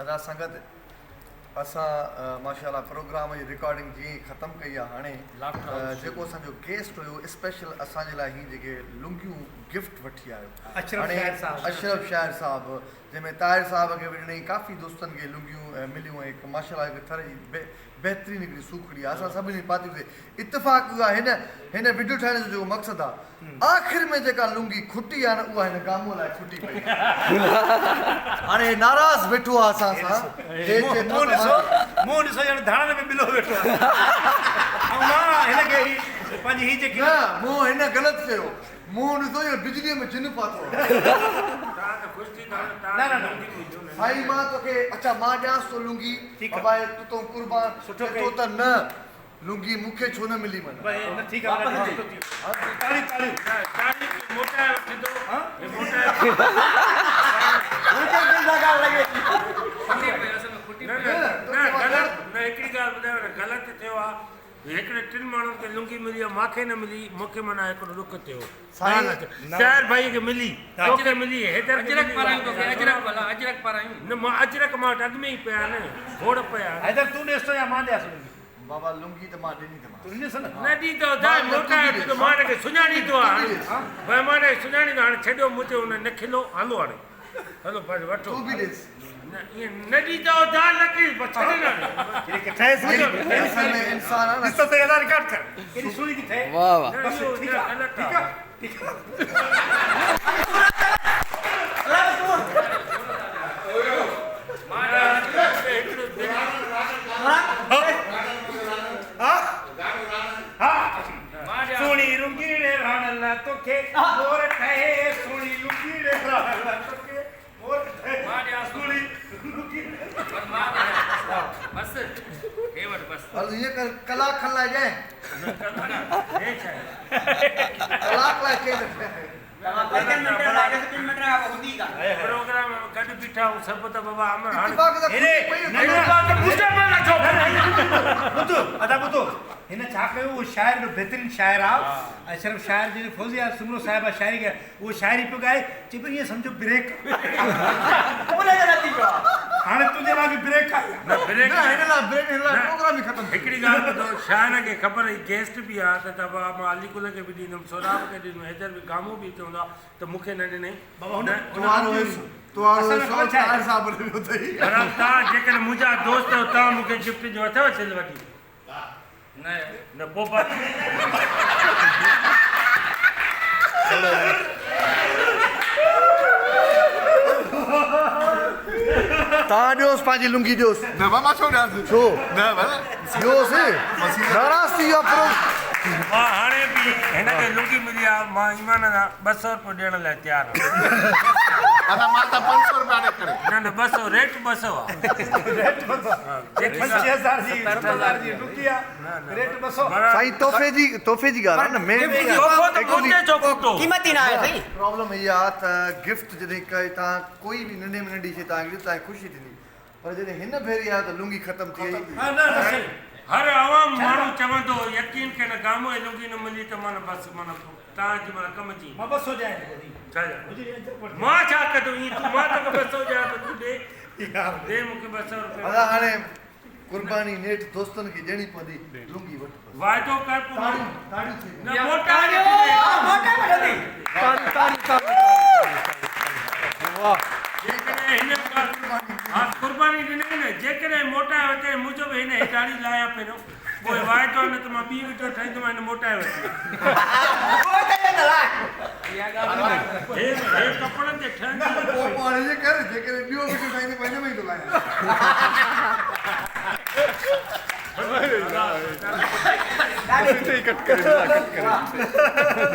अदा संगत असां माशाल्लाह प्रोग्राम जी रिकॉर्डिंग जी ख़त्म कई आहे हाणे जेको असांजो गेस्ट हुयो स्पेशल असांजे लाइ हीअ जेके लुंगियूं गिफ्ट वठी आयो अशरफ शायर साहब जंहिंमें ताहिर साहब खे बि ॾिनई काफ़ी दोस्तनि खे लुंगियूं मिलियूं ऐं हिकु माशाल्लाह हिकु तरह जी बहितरीन हिकिड़ी सूखड़ी आहे असां सभिनी पातियूं इत्तेफ़ाक़ उहा हिन वीडियो ठाहिण जो जेको मक़सदु आहे आख़िर में जेका लुंगी खुटी आहे न उहा हिन गामो लाइ खुटी पई हाणे नाराज़ वेठो आहे असां सां मूं ॾिसो ॼण धाणनि में ॿिलो वेठो आहे ऐं मां हिनखे पंहिंजी हीअ जेकी न मूं हिन ग़लति कयो मूं ॾिसो इहो बिजलीअ में जिन पातो साईं मां तोखे अच्छा मां ॾियांसि थो लुंगी बाबा तूं तो कुर्बान सुठो तो त न लुंगी मूंखे छो न मिली मन ठीकु आहे ताली ताली मोटा वठंदो हिकिड़ी ॻाल्हि ॿुधायो न ग़लति थियो आहे हिकिड़े टिनि माण्हुनि खे लुंगी मिली आहे मूंखे न मिली मूंखे माना हिकिड़ो ॾुख थियो शायर भाई खे मिली तोखे मिली अजरक मां वटि अॻु में ई पिया आहिनि घोड़ पिया हैदर तूं ॾिस या मां ॾियां बाबा लुंगी त मां ॾिनी त तूं ॾिस न ॾींदो मोटा मां हिनखे सुञाणींदो आहे भई मां हिनखे सुञाणींदो हाणे छॾियो मुंहिंजो हुन न खिलो हलो हाणे हलो पंहिंजो वठो तूं बि ॾिस ईअं न ॾींदो दाल न कई इंसान आहे न रिकॉर्ड कर केॾी सुहिणी थी थिए वाह वाह ठीकु आहे ठीकु आहे सोनी लुंगीड़े राणा तोखे मोर ठहे सोनी लुंगीड़े राणा तोखे मोर ठहे सोनी बस हे वट बस हल ये कलाक खल्ला जाए हे छा कलाक लाइ के प्रोग्राम गॾु बीठा हूं सभु त बाबा अमर हाणे ॿुधो हिन छा कयो उहो शाइर जो बहितरीनु शाइर आहे ऐं सिर्फ़ु शाइर जी फौज़िया सुमरो साहिबा शाइरी कया उहो शाइरी पियो ॻाए चए पियो ईअं सम्झो ब्रेक हाणे तुंहिंजे लाइ बि ब्रेक आहे न ब्रेक प्रोग्राम ही खत्म हिकिड़ी ॻाल्हि ॿुधो शाइर खे ख़बर हुई गेस्ट बि आहे त बाबा मां अलीकुल खे बि ॾींदुमि सोराब खे ॾींदुमि हैदर बि गामो बि चवंदो आहे त मूंखे न ॾिनई तव्हां जेकॾहिं मुंहिंजा दोस्त आहियो तव्हां मूंखे गिफ्ट जो अथव सिलवटी न पोइ तव्हां ॾियोसि पंहिंजी लुंगी ॾियोसि न मां छो ॾियांसि छो न भला ॾियोसि नाराज़ थी वियो आहे मां हाणे बि हिनखे लुंगी मिली आहे मां ईमान सां 200 रुपयो ॾियण लाइ तयारु अदा मां त 500 रुपया ॾे करे न 200 रेट 200 आहे रेट 200 5000 जी 7000 जी लुंगी आहे रेट 200 साईं तोहफ़े जी ॻाल्हि आहे न मेन कीमती न आहे साईं प्रॉब्लम इहा आहे त गिफ्ट जॾहिं काई तव्हां कोई बि नंढे में नंढी शइ तव्हांखे तव्हांखे ख़ुशी थींदी पर जॾहिं हिन भेरी आहे त लुंगी ख़तमु थी वई हर आवाम माण्हू चवंदो यकीन के न गामो जी लुंगी न मिली त माना बसि माना तव्हांजी माना कम जी मां 200 ॾियां मां छा कदुमि ईअं तूं मां तोखे 200 ॾियां त तूं ॾे मूंखे 200 रुपया अदा हाणे कुर्बानी नेठ दोस्तनि खे ॾियणी पवंदी लुंगी वठ वाइदो कर न मोटा कुर्बानी ॾिनई न जेकॾहिं मोटाए वठे मुंहिंजो बि हिन हिताड़ी लाया पहिरियों पोइ वाइदो न त मां ॿी विचो ठाहींदोमांइ हिन मोटाए वठी कपिड़नि ते ठहंदी